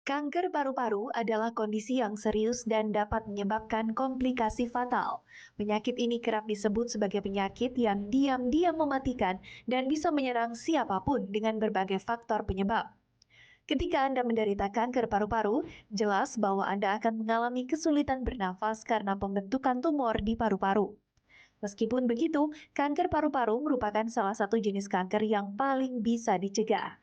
Kanker paru-paru adalah kondisi yang serius dan dapat menyebabkan komplikasi fatal. Penyakit ini kerap disebut sebagai penyakit yang diam-diam mematikan dan bisa menyerang siapapun dengan berbagai faktor penyebab. Ketika Anda menderita kanker paru-paru, jelas bahwa Anda akan mengalami kesulitan bernafas karena pembentukan tumor di paru-paru. Meskipun begitu, kanker paru-paru merupakan salah satu jenis kanker yang paling bisa dicegah.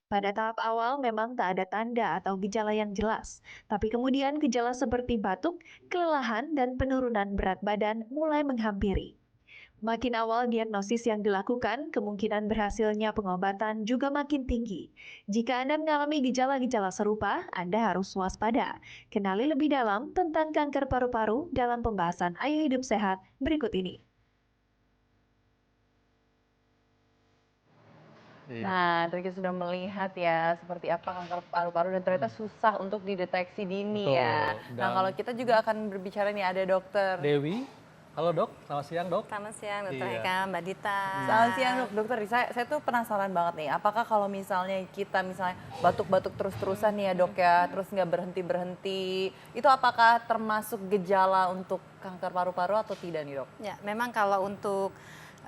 Pada tahap awal memang tak ada tanda atau gejala yang jelas, tapi kemudian gejala seperti batuk, kelelahan, dan penurunan berat badan mulai menghampiri. Makin awal diagnosis yang dilakukan, kemungkinan berhasilnya pengobatan juga makin tinggi. Jika Anda mengalami gejala-gejala serupa, Anda harus waspada. Kenali lebih dalam tentang kanker paru-paru dalam pembahasan Ayo Hidup Sehat berikut ini. Iya, Nah, tadi kita sudah melihat ya seperti apa kanker paru-paru dan ternyata susah untuk dideteksi dini ya. betul. Nah, kalau kita juga akan berbicara nih ada dokter. Dewi, halo dok, selamat siang dok. Selamat siang, Dokter Iya. Heka, Mbak Dita. Selamat siang dokter. Saya tuh penasaran banget nih. Apakah kalau misalnya kita misalnya batuk-batuk terus-terusan nih ya dok ya, terus nggak berhenti-berhenti, itu apakah termasuk gejala untuk kanker paru-paru atau tidak nih dok? Ya, memang kalau untuk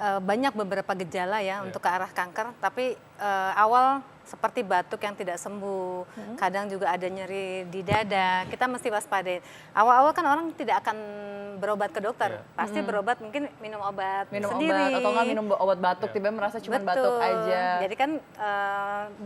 banyak beberapa gejala ya untuk ke arah kanker, tapi awal seperti batuk yang tidak sembuh, kadang juga ada nyeri di dada, kita mesti waspada. Awal-awal kan orang tidak akan berobat ke dokter, Iya. pasti berobat mungkin minum obat Minum sendiri. obat atau nggak minum obat batuk, Iya. tiba-tiba merasa cuma Betul. batuk aja. Jadi kan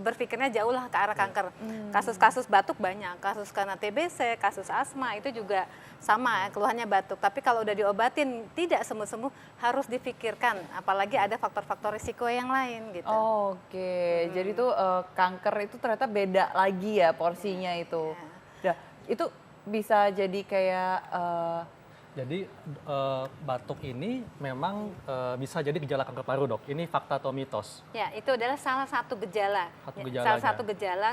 berpikirnya jauh lah ke arah kanker. Kasus-kasus batuk banyak, kasus karena TBC, kasus asma itu juga sama keluhannya batuk. Tapi kalau udah diobatin tidak sembuh-sembuh harus difikirkan, apalagi ada faktor-faktor risiko yang lain gitu. Oke, jadi tuh kanker itu ternyata beda lagi ya porsinya itu. Nah, itu bisa jadi kayak Jadi batuk ini memang bisa jadi gejala kanker paru dok. Ini fakta atau mitos? Ya, itu adalah salah satu gejala. Satu Ya, gejalanya. salah satu gejala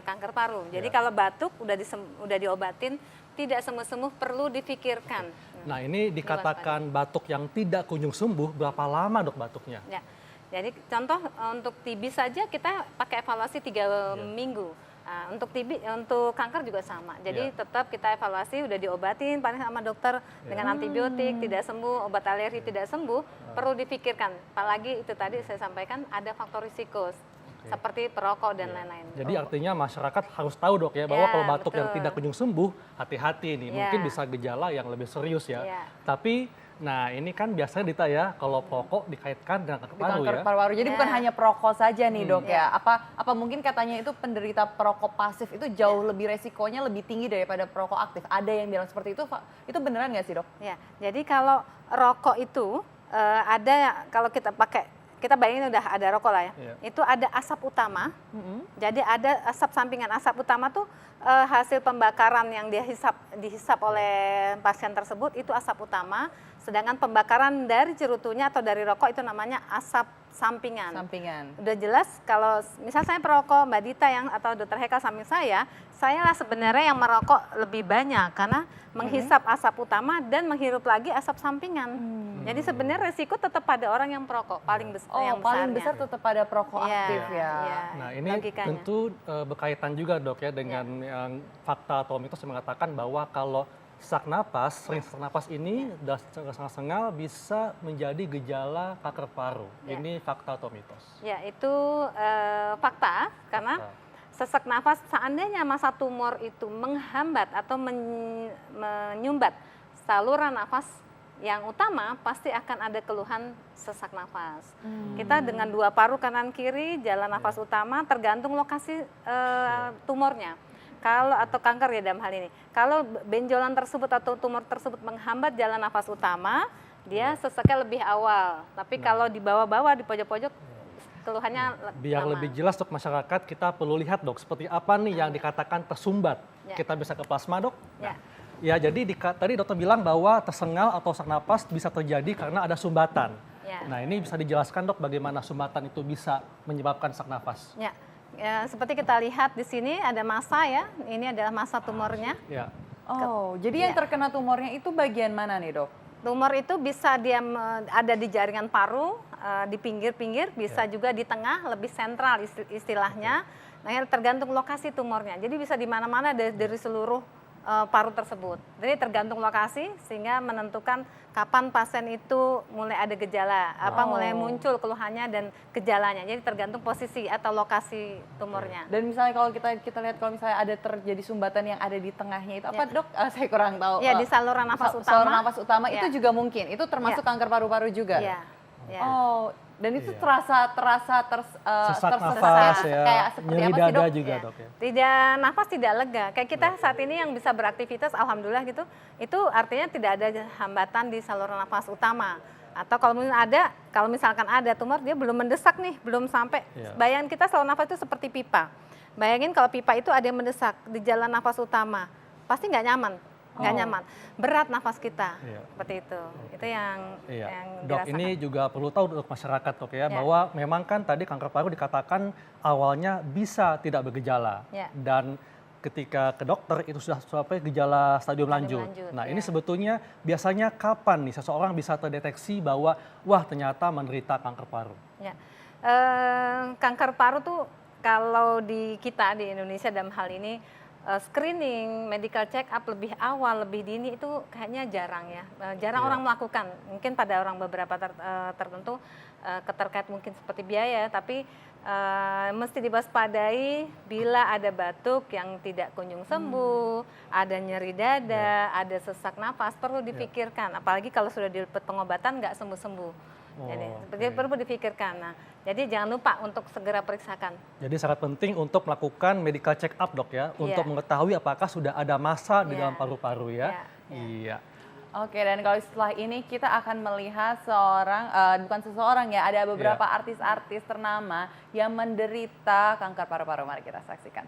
kanker paru. Jadi Ya. kalau batuk udah diobatin tidak sembuh-sembuh perlu difikirkan. Nah ini dikatakan batuk yang tidak kunjung sembuh, berapa lama dok batuknya? Ya. Jadi contoh untuk TB saja kita pakai evaluasi 3 minggu. Nah, untuk TB, untuk kanker juga sama. Jadi Ya. tetap kita evaluasi, udah diobatin paling sama dokter dengan antibiotik, tidak sembuh, obat alergi tidak sembuh, perlu difikirkan. Apalagi itu tadi saya sampaikan ada faktor risiko seperti perokok dan lain-lain. Jadi artinya masyarakat harus tahu dok ya bahwa Ya, kalau batuk yang betul. tidak kunjung sembuh, hati-hati nih. Ya. Mungkin bisa gejala yang lebih serius ya. Ya. Tapi, nah ini kan biasanya Dita ya, kalau perokok dikaitkan dengan kanker di paru kanker ya. paru-paru. Jadi Ya. bukan hanya perokok saja nih dok ya. Apa mungkin katanya itu penderita perokok pasif itu jauh lebih resikonya lebih tinggi daripada perokok aktif. Ada yang bilang seperti itu beneran nggak sih dok? Ya, jadi kalau rokok itu ada kalau kita bayangin udah ada rokok lah ya. Iya. Itu ada asap utama. Jadi ada asap sampingan. Asap utama tuh hasil pembakaran yang dihisap oleh pasien tersebut itu asap utama. Sedangkan pembakaran dari cerutunya atau dari rokok itu namanya asap sampingan. Sampingan. Udah jelas kalau misal saya perokok, Mbak Dita yang atau Dokter Heka samping saya lah sebenarnya yang merokok lebih banyak karena menghisap asap utama dan menghirup lagi asap sampingan. Jadi sebenarnya resiko tetap pada orang yang perokok paling besar. Oh, yang paling besarnya. besar tetap pada perokok Iya, aktif ya. iya. Nah ini Logikanya. tentu berkaitan juga dok ya dengan yang fakta atau mitos yang mengatakan bahwa kalau sesak napas, sering sesak napas ini dan sengal-sengal bisa menjadi gejala kanker paru. Ya. Ini fakta atau mitos? Ya, itu fakta karena Fakta. sesak nafas seandainya masa tumor itu menghambat atau menyumbat saluran nafas yang utama pasti akan ada keluhan sesak nafas. Kita dengan dua paru kanan kiri jalan nafas utama tergantung lokasi tumornya. Kalau atau kanker ya dalam hal ini. Kalau benjolan tersebut atau tumor tersebut menghambat jalan nafas utama, dia sesaknya lebih awal. Tapi kalau di bawah-bawah di pojok-pojok keluhannya Biar lama. lebih jelas dok masyarakat, kita perlu lihat dok seperti apa nih yang dikatakan tersumbat. Ya. Kita bisa ke plasma dok? Ya. Ya jadi tadi dokter bilang bahwa tersengal atau sesak napas bisa terjadi karena ada sumbatan. Ya. Nah ini bisa dijelaskan dok bagaimana sumbatan itu bisa menyebabkan sesak napas? Ya. Ya, seperti kita lihat di sini ada massa ya. Ini adalah massa tumornya. Ya. Oh, jadi yang Ya. terkena tumornya itu bagian mana nih dok? Tumor itu bisa dia ada di jaringan paru, di pinggir-pinggir, bisa juga di tengah, lebih sentral istilahnya. Nah, tergantung lokasi tumornya. Jadi bisa di mana-mana dari seluruh paru tersebut. Jadi tergantung lokasi sehingga menentukan kapan pasien itu mulai ada gejala, mulai muncul keluhannya dan gejalanya. Jadi tergantung posisi atau lokasi tumornya. Dan misalnya kalau kita lihat kalau misalnya ada terjadi sumbatan yang ada di tengahnya itu apa dok? Saya kurang tahu. Ya, di saluran nafas utama. Saluran nafas utama itu juga mungkin. Itu termasuk kanker paru-paru juga. Iya. Oh, dan itu terasa Sesak tersesak, nafas ya, kayak seperti nyeri apa sih dada dok? juga Ya. dok ya. Tidak, nafas tidak lega. Kayak kita saat ini yang bisa beraktivitas, alhamdulillah gitu, itu artinya tidak ada hambatan di saluran nafas utama. Atau kalau misalkan ada tumor, dia belum mendesak nih, belum sampai. Bayangin kita saluran nafas itu seperti pipa. Bayangin kalau pipa itu ada yang mendesak di jalan nafas utama, pasti nggak nyaman. Berat nafas kita, seperti itu. Itu yang Dok, dirasakan. ini juga perlu tahu untuk masyarakat dok ya, bahwa memang kan tadi kanker paru dikatakan awalnya bisa tidak bergejala dan ketika ke dokter itu sudah sampai gejala stadium lanjut. Nah, ini sebetulnya biasanya kapan nih seseorang bisa terdeteksi bahwa wah ternyata menderita kanker paru? Ya. Kanker paru tuh kalau di kita di Indonesia dalam hal ini screening, medical check up lebih awal, lebih dini itu kayaknya jarang ya. Jarang orang melakukan. Mungkin pada orang beberapa tertentu keterkait mungkin seperti biaya, tapi mesti diwaspadai bila ada batuk yang tidak kunjung sembuh, ada nyeri dada, ada sesak nafas, perlu dipikirkan. Apalagi kalau sudah didapat pengobatan nggak sembuh-sembuh. Jadi perlu dipikirkan. Nah, jadi jangan lupa untuk segera periksakan. Jadi sangat penting untuk melakukan medical check up dok ya, untuk mengetahui apakah sudah ada massa di dalam paru-paru ya. Iya. Oke, dan kalau setelah ini kita akan melihat bukan seseorang ya, ada beberapa artis-artis ternama yang menderita kanker paru-paru. Mari kita saksikan.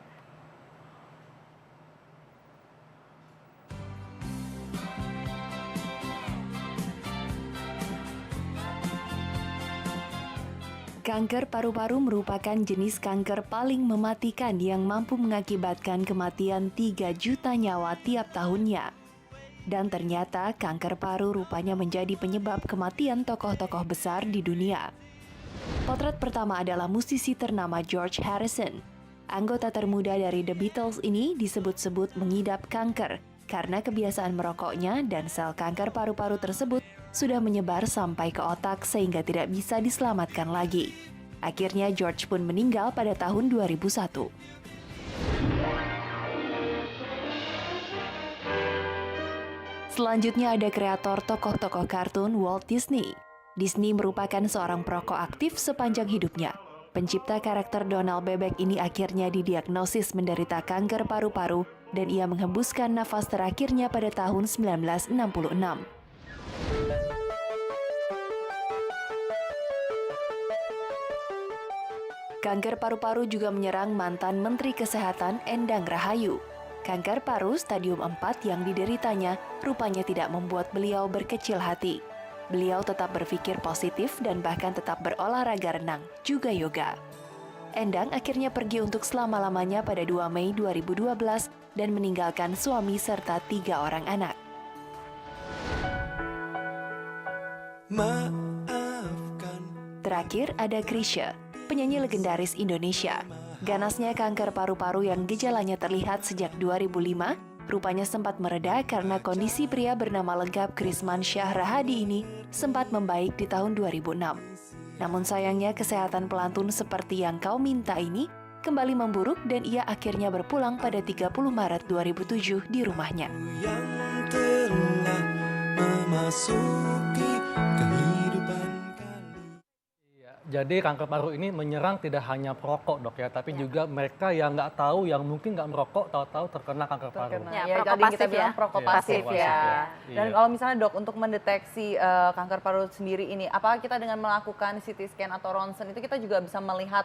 Kanker paru-paru merupakan jenis kanker paling mematikan yang mampu mengakibatkan kematian 3 juta nyawa tiap tahunnya. Dan ternyata kanker paru rupanya menjadi penyebab kematian tokoh-tokoh besar di dunia. Potret pertama adalah musisi ternama George Harrison. Anggota termuda dari The Beatles ini disebut-sebut mengidap kanker karena kebiasaan merokoknya dan sel kanker paru-paru tersebut sudah menyebar sampai ke otak sehingga tidak bisa diselamatkan lagi. Akhirnya George pun meninggal pada tahun 2001. Selanjutnya ada kreator tokoh-tokoh kartun Walt Disney. Disney merupakan seorang perokok aktif sepanjang hidupnya. Pencipta karakter Donald Bebek ini akhirnya didiagnosis menderita kanker paru-paru dan ia menghembuskan nafas terakhirnya pada tahun 1966. Kanker paru-paru juga menyerang mantan Menteri Kesehatan Endang Rahayu. Kanker paru stadium 4 yang dideritanya rupanya tidak membuat beliau berkecil hati. Beliau tetap berpikir positif dan bahkan tetap berolahraga renang, juga yoga. Endang akhirnya pergi untuk selama-lamanya pada 2 Mei 2012 dan meninggalkan suami serta 3 orang anak. Terakhir ada Chrisye, penyanyi legendaris Indonesia. Ganasnya kanker paru-paru yang gejalanya terlihat sejak 2005, rupanya sempat mereda karena kondisi pria bernama lengkap Krisman Syah Rahadi ini sempat membaik di tahun 2006. Namun sayangnya kesehatan pelantun seperti yang kau minta ini kembali memburuk dan ia akhirnya berpulang pada 30 Maret 2007 di rumahnya. Yang telah memasuki kehidupan. Jadi kanker paru ini menyerang tidak hanya perokok dok ya, tapi juga mereka yang nggak tahu, yang mungkin nggak merokok, tahu-tahu terkena kanker paru. Ya, jadi kita bilang perokok pasif ya. Dan kalau misalnya dok untuk mendeteksi kanker paru sendiri ini, apakah kita dengan melakukan CT scan atau ronsen itu kita juga bisa melihat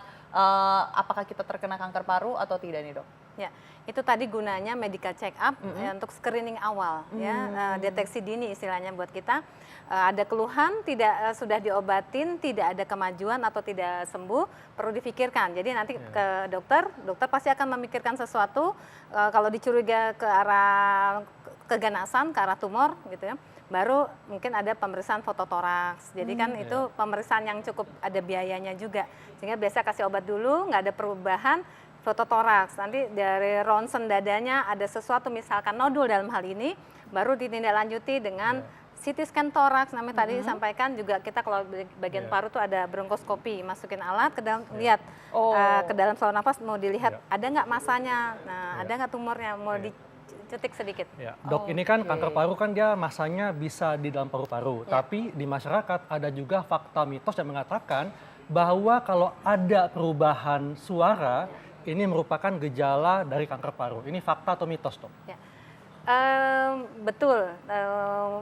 apakah kita terkena kanker paru atau tidak nih dok? Ya, itu tadi gunanya medical check up ya, untuk screening awal ya, deteksi dini istilahnya buat kita. Ada keluhan tidak sudah diobatin, tidak ada kemajuan atau tidak sembuh, perlu dipikirkan. Jadi nanti ke dokter pasti akan memikirkan sesuatu. Kalau dicuriga ke arah keganasan, ke arah tumor gitu ya, baru mungkin ada pemeriksaan fototoraks. Jadi kan itu Iya. pemeriksaan yang cukup ada biayanya juga. Sehingga biasa kasih obat dulu, nggak ada perubahan, fototoraks. Nanti dari ronsen dadanya ada sesuatu misalkan nodul dalam hal ini, baru ditindaklanjuti dengan CT scan toraks namanya tadi disampaikan juga kita kalau di bagian Iya. paru tuh ada bronkoskopi, masukin alat ke dalam lihat Oh. ke dalam saluran nafas mau dilihat Iya. ada nggak masanya, nah Iya. ada nggak tumornya, mau Iya. dicetik sedikit. Ya, dok, ini kan Oke. kanker paru kan dia masanya bisa di dalam paru-paru. Ya. Tapi di masyarakat ada juga fakta mitos yang mengatakan bahwa kalau ada perubahan suara, ini merupakan gejala dari kanker paru. Ini fakta atau mitos, dok? Ya. Betul,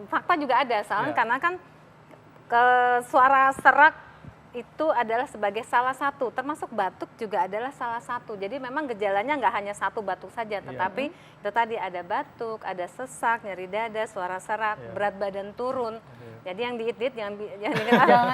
fakta juga ada soalnya Ya. karena kan ke suara serak itu adalah sebagai salah satu, termasuk batuk juga adalah salah satu. Jadi memang gejalanya nggak hanya satu batuk saja, tetapi itu tadi ada batuk, ada sesak, nyeri dada, suara serak, Iya. berat badan turun. Iya. Jadi yang diit-diit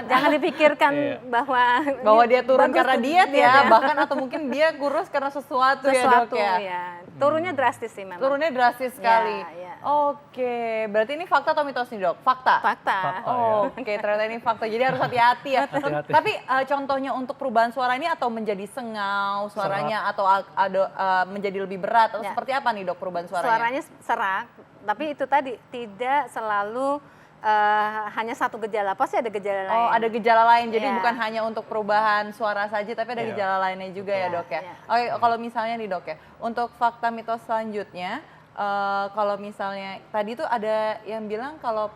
jangan dipikirkan Iya. Bahwa ini dia turun bagus karena tuh, diet diet ya, bahkan atau mungkin dia kurus karena sesuatu ya, sesuatu dok ya. ya. Turunnya drastis sih memang. Turunnya drastis sekali. Ya. Oke, berarti ini fakta atau mitos nih, dok? Fakta. Fakta. Fakta. Oh, oke, ternyata ini fakta. Jadi harus hati-hati ya. Hati-hati. Tapi contohnya untuk perubahan suara ini atau menjadi sengau suaranya atau ada menjadi lebih berat atau Ya. seperti apa nih, dok, perubahan suaranya? Suaranya serak, tapi itu tadi tidak selalu hanya satu gejala, pasti ada gejala lain. Oh, ada gejala lain. Jadi Iya. bukan hanya untuk perubahan suara saja, tapi ada Iya. gejala lainnya juga ya, Iya, dok ya. iya. Oke, kalau misalnya nih, dok ya, untuk fakta mitos selanjutnya, kalau misalnya tadi tuh ada yang bilang kalau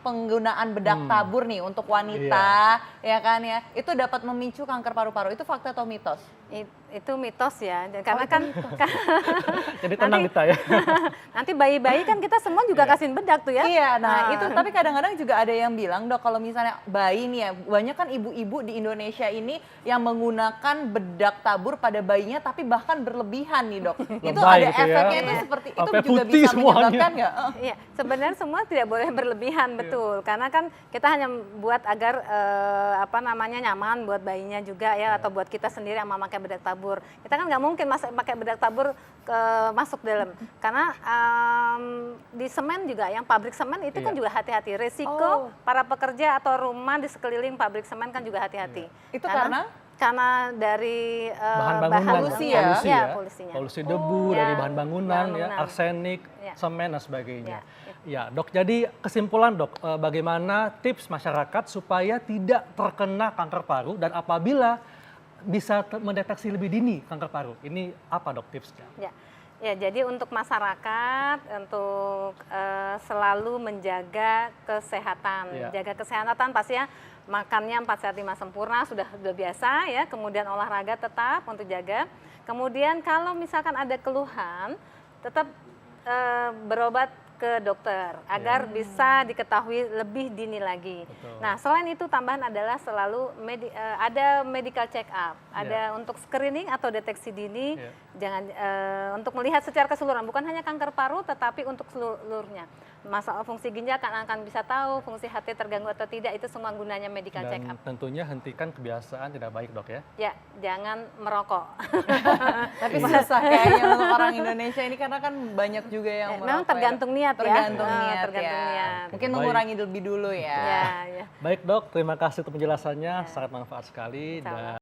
penggunaan bedak tabur nih untuk wanita, ya kan ya, itu dapat memicu kanker paru-paru. Itu fakta atau mitos? Itu mitos ya, karena kan Jadi tenang kita ya. nanti bayi-bayi kan kita semua juga kasihin bedak tuh ya. Iya, nah itu tapi kadang-kadang juga ada yang bilang, dok, kalau misalnya bayi nih ya, banyak kan ibu-ibu di Indonesia ini yang menggunakan bedak tabur pada bayinya tapi bahkan berlebihan nih, dok. Itu Lebay ada gitu ya. efeknya itu Iya. seperti itu Sampai juga putih bisa semuanya. menyebabkan nggak? Iya, sebenarnya semua tidak boleh berlebihan, betul. Karena kan kita hanya buat agar nyaman buat bayinya juga ya, atau buat kita sendiri yang memakai bedak tabur. Kita kan nggak mungkin pakai bedak tabur masuk dalam, karena di semen juga, yang pabrik semen itu kan Iya. juga hati-hati. Resiko Oh. para pekerja atau rumah di sekeliling pabrik semen kan juga hati-hati. Itu karena? Karena dari Bahan bangunan, polusi ya? Iya, polusinya. Polusi debu ya. dari bahan bangunan, Bahan ya, bangunan. arsenik, Ya. semen dan sebagainya. Ya, Ya, dok. Jadi kesimpulan, dok, bagaimana tips masyarakat supaya tidak terkena kanker paru dan apabila bisa mendeteksi lebih dini kanker paru, ini apa, dok, tipsnya? Ya, jadi untuk masyarakat untuk selalu menjaga kesehatan. Iya. Jaga kesehatan pastinya makannya 4 sehat 5 sempurna sudah biasa ya. Kemudian olahraga tetap untuk jaga. Kemudian kalau misalkan ada keluhan, tetap berobat ke dokter agar bisa diketahui lebih dini lagi. Betul. Nah, selain itu tambahan adalah selalu ada medical check up, ada untuk screening atau deteksi dini, Iya. jangan untuk melihat secara keseluruhan, bukan hanya kanker paru tetapi untuk seluruhnya. Masalah fungsi ginjal akan bisa tahu, fungsi hati terganggu atau tidak, itu semua gunanya medical check Dan up. tentunya hentikan kebiasaan tidak baik, dok ya. Ya, jangan merokok. Tapi susah kayaknya untuk orang Indonesia ini karena kan banyak juga yang merokok. Memang tergantung niat ya. Tergantung niat tergantung ya. niat. Mungkin Baik. mengurangi lebih dulu ya. Ya, ya. Baik, dok, terima kasih untuk penjelasannya, sangat manfaat sekali. Sama. Dan